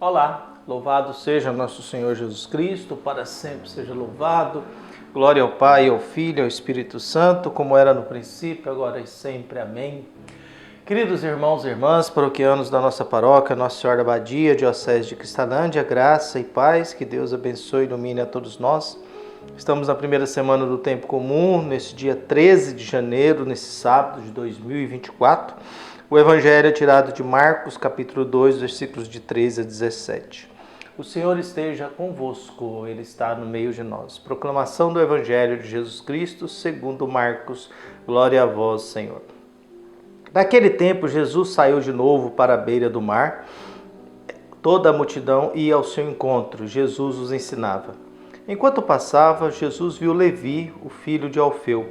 Olá, louvado seja nosso Senhor Jesus Cristo, para sempre seja louvado. Glória ao Pai, ao Filho e ao Espírito Santo, como era no princípio, agora e sempre. Amém. Queridos irmãos e irmãs, paroquianos da nossa paróquia, Nossa Senhora da Abadia, Diocese de Cristalândia, graça e paz, que Deus abençoe e ilumine a todos nós. Estamos na primeira semana do Tempo Comum, nesse dia 13 de janeiro, nesse sábado de 2024. O Evangelho é tirado de Marcos, capítulo 2, versículos de 13 a 17. O Senhor esteja convosco, Ele está no meio de nós. Proclamação do Evangelho de Jesus Cristo, segundo Marcos. Glória a vós, Senhor. Naquele tempo, Jesus saiu de novo para a beira do mar. Toda a multidão ia ao seu encontro. Jesus os ensinava. Enquanto passava, Jesus viu Levi, o filho de Alfeu,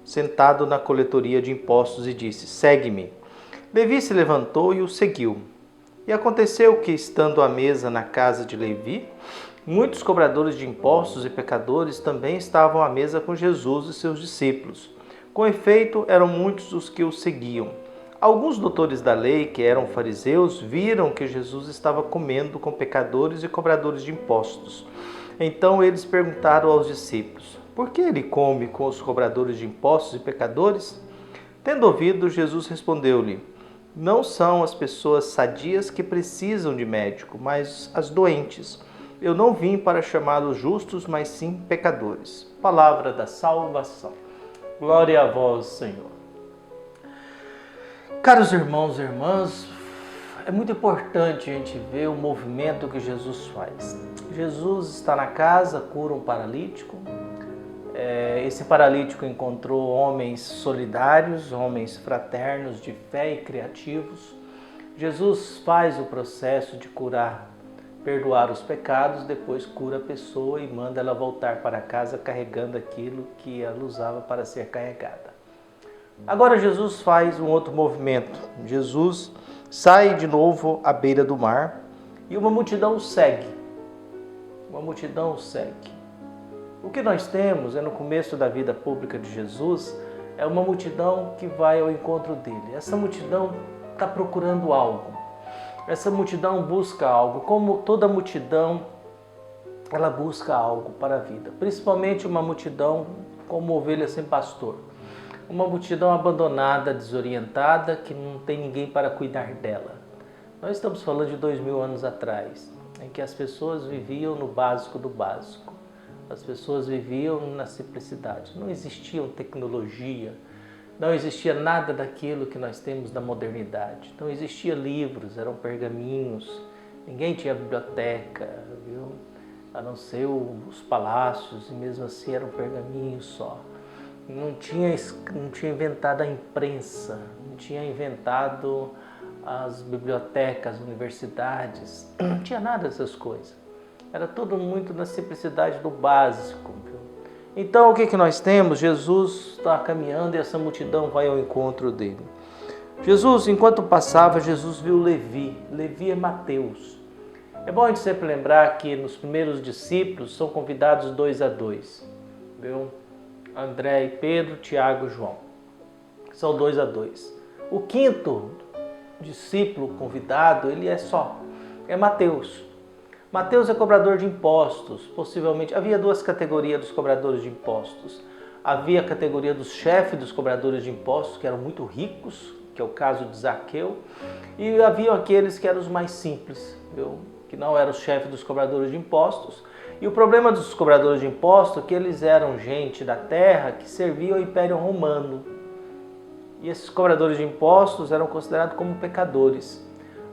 sentado na coletoria de impostos e disse: "Segue-me." Levi se levantou e o seguiu. E aconteceu que, estando à mesa na casa de Levi, muitos cobradores de impostos e pecadores também estavam à mesa com Jesus e seus discípulos. Com efeito, eram muitos os que o seguiam. Alguns doutores da lei, que eram fariseus, viram que Jesus estava comendo com pecadores e cobradores de impostos. Então eles perguntaram aos discípulos: "Por que ele come com os cobradores de impostos e pecadores?" Tendo ouvido, Jesus respondeu-lhe: "Não são as pessoas sadias que precisam de médico, mas as doentes. Eu não vim para chamar os justos, mas sim pecadores." Palavra da salvação. Glória a vós, Senhor. Caros irmãos e irmãs, é muito importante a gente ver o movimento que Jesus faz. Jesus está na casa, cura um paralítico. Esse paralítico encontrou homens solidários, homens fraternos, de fé e criativos. Jesus faz o processo de curar, perdoar os pecados, depois cura a pessoa e manda ela voltar para casa carregando aquilo que ela usava para ser carregada. Agora Jesus faz um outro movimento. Jesus sai de novo à beira do mar e uma multidão o segue. Uma multidão o segue. O que nós temos no começo da vida pública de Jesus é uma multidão que vai ao encontro dele. Essa multidão está procurando algo. Essa multidão busca algo. Como toda multidão, ela busca algo para a vida. Principalmente uma multidão como ovelha sem pastor. Uma multidão abandonada, desorientada, que não tem ninguém para cuidar dela. Nós estamos falando de 2000 anos atrás, em que as pessoas viviam no básico do básico. As pessoas viviam na simplicidade. Não existia tecnologia, não existia nada daquilo que nós temos da modernidade. Não existia livros, eram pergaminhos. Ninguém tinha biblioteca, viu? A não ser os palácios, e mesmo assim eram pergaminhos só. Não tinha inventado a imprensa, não tinha inventado as bibliotecas, as universidades. Não tinha nada dessas coisas. Era tudo muito na simplicidade do básico. Então o que nós temos? Jesus está caminhando e essa multidão vai ao encontro dele. Jesus, enquanto passava, Jesus viu Levi. Levi é Mateus. É bom a gente sempre lembrar que nos primeiros discípulos são convidados 2 a 2. Viu? André e Pedro, Tiago e João. São 2 a 2. O quinto discípulo convidado, ele é Mateus. Mateus é cobrador de impostos, possivelmente. Havia duas categorias dos cobradores de impostos. Havia a categoria dos chefes dos cobradores de impostos, que eram muito ricos, que é o caso de Zaqueu. E havia aqueles que eram os mais simples, viu? Que não eram os chefes dos cobradores de impostos. E o problema dos cobradores de impostos é que eles eram gente da terra que servia ao Império Romano. E esses cobradores de impostos eram considerados como pecadores,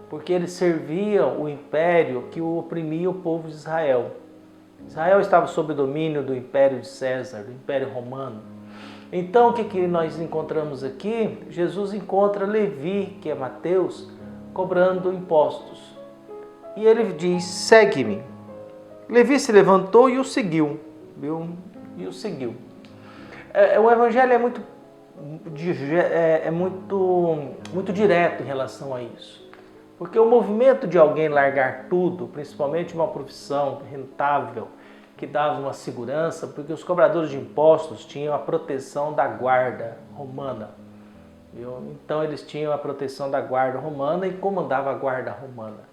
porque eles serviam o império que oprimia o povo de Israel. Israel estava sob o domínio do império de César, do império romano. Então o que nós encontramos aqui? Jesus encontra Levi, que é Mateus, cobrando impostos. E ele diz: "Segue-me." Levi se levantou e o seguiu. Viu? E o seguiu. O evangelho é muito direto em relação a isso. Porque o movimento de alguém largar tudo, principalmente uma profissão rentável, que dava uma segurança, porque os cobradores de impostos tinham a proteção da guarda romana. Viu? Então eles tinham a proteção da guarda romana e comandavam a guarda romana.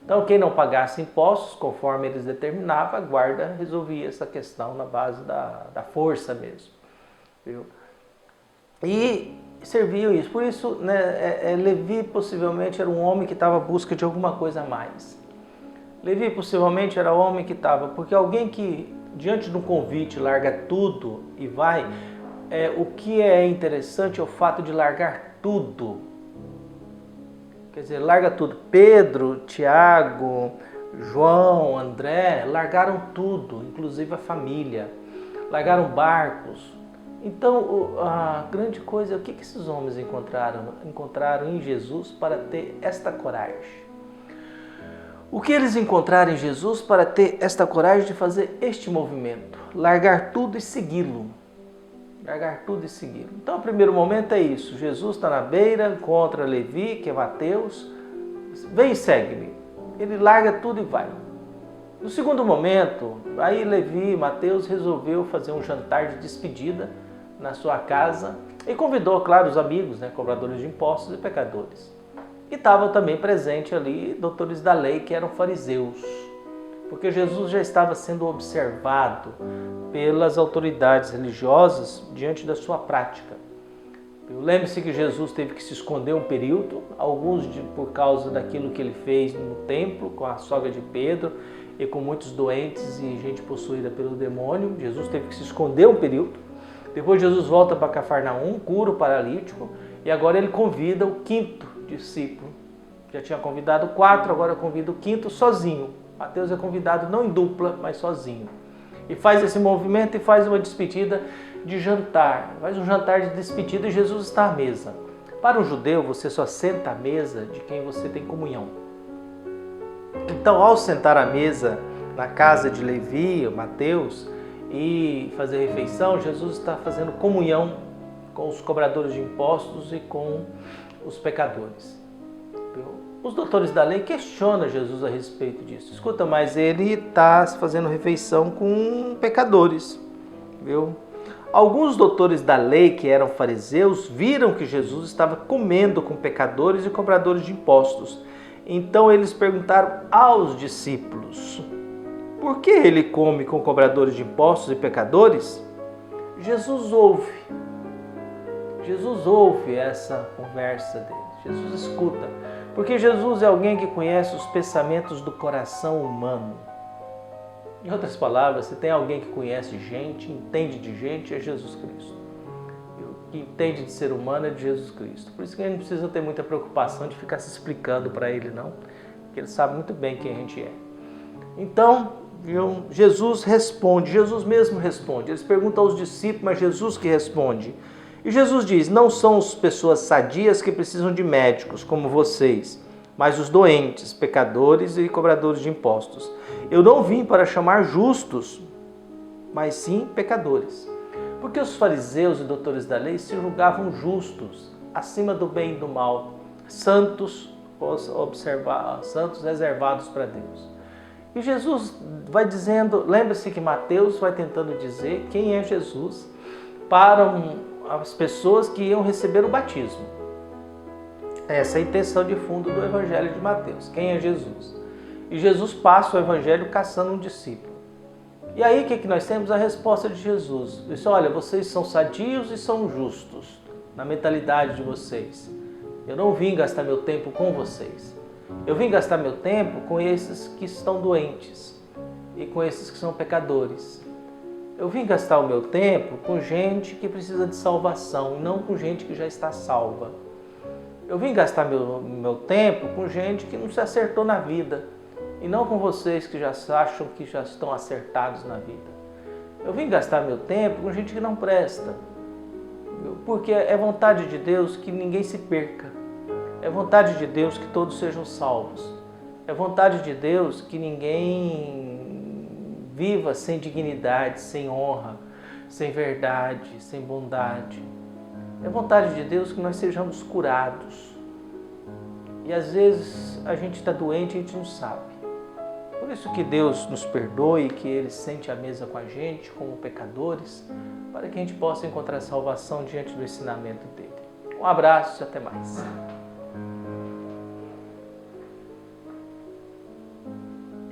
Então, quem não pagasse impostos, conforme eles determinavam, a guarda resolvia essa questão na base da força mesmo. Viu? E serviam isso. Por isso, né, Levi possivelmente era um homem que estava à busca de alguma coisa a mais. Levi possivelmente era homem que estava, porque alguém que, diante de um convite, larga tudo e vai, o que é interessante é o fato de largar tudo. Quer dizer, larga tudo. Pedro, Tiago, João, André, largaram tudo, inclusive a família. Largaram barcos. Então, a grande coisa é o que esses homens encontraram? Encontraram em Jesus para ter esta coragem. O que eles encontraram em Jesus para ter esta coragem de fazer este movimento? Largar tudo e segui-lo. Largar tudo e segui-lo. Então, o primeiro momento é isso. Jesus está na beira, encontra Levi, que é Mateus. Vem e segue-me. Ele larga tudo e vai. No segundo momento, aí Levi e Mateus resolveu fazer um jantar de despedida na sua casa e convidou, claro, os amigos, né, cobradores de impostos e pecadores. E estavam também presentes ali doutores da lei, que eram fariseus, porque Jesus já estava sendo observado pelas autoridades religiosas diante da sua prática. Lembre-se que Jesus teve que se esconder um período, alguns por causa daquilo que ele fez no templo, com a sogra de Pedro e com muitos doentes e gente possuída pelo demônio. Jesus teve que se esconder um período. Depois Jesus volta para Cafarnaum, cura o paralítico, e agora ele convida o quinto discípulo. Já tinha convidado 4, agora convida o quinto sozinho. Mateus é convidado não em dupla, mas sozinho. E faz esse movimento e faz uma despedida de jantar. Faz um jantar de despedida e Jesus está à mesa. Para um judeu, você só senta à mesa de quem você tem comunhão. Então, ao sentar à mesa na casa de Levi, Mateus, e fazer refeição, Jesus está fazendo comunhão com os cobradores de impostos e com os pecadores. Os doutores da lei questionam Jesus a respeito disso. Escuta, mas ele está fazendo refeição com pecadores. Viu? Alguns doutores da lei, que eram fariseus, viram que Jesus estava comendo com pecadores e cobradores de impostos. Então eles perguntaram aos discípulos: por que ele come com cobradores de impostos e pecadores? Jesus ouve essa conversa deles. Jesus escuta. Porque Jesus é alguém que conhece os pensamentos do coração humano. Em outras palavras, se tem alguém que conhece gente, entende de gente, é Jesus Cristo. O que entende de ser humano é de Jesus Cristo. Por isso que a gente não precisa ter muita preocupação de ficar se explicando para ele, não. Porque ele sabe muito bem quem a gente é. Então, Jesus responde, Jesus mesmo responde. Eles perguntam aos discípulos, mas Jesus que responde. E Jesus diz: não são as pessoas sadias que precisam de médicos, como vocês, mas os doentes, pecadores e cobradores de impostos. Eu não vim para chamar justos, mas sim pecadores. Porque os fariseus e doutores da lei se julgavam justos, acima do bem e do mal, santos reservados para Deus. E Jesus vai dizendo, lembre-se que Mateus vai tentando dizer quem é Jesus para as pessoas que iam receber o batismo. Essa é a intenção de fundo do Evangelho de Mateus. Quem é Jesus? E Jesus passa o Evangelho caçando um discípulo. E aí o que nós temos? A resposta de Jesus. Ele diz: olha, vocês são sadios e são justos na mentalidade de vocês. Eu não vim gastar meu tempo com vocês. Eu vim gastar meu tempo com esses que estão doentes e com esses que são pecadores. Eu vim gastar o meu tempo com gente que precisa de salvação, não com gente que já está salva. Eu vim gastar meu tempo com gente que não se acertou na vida, e não com vocês que já acham que já estão acertados na vida. Eu vim gastar meu tempo com gente que não presta, porque é vontade de Deus que ninguém se perca. É vontade de Deus que todos sejam salvos. É vontade de Deus que ninguém viva sem dignidade, sem honra, sem verdade, sem bondade. É vontade de Deus que nós sejamos curados. E às vezes a gente está doente e a gente não sabe. Por isso que Deus nos perdoe, que Ele sente à mesa com a gente como pecadores, para que a gente possa encontrar salvação diante do ensinamento dEle. Um abraço e até mais.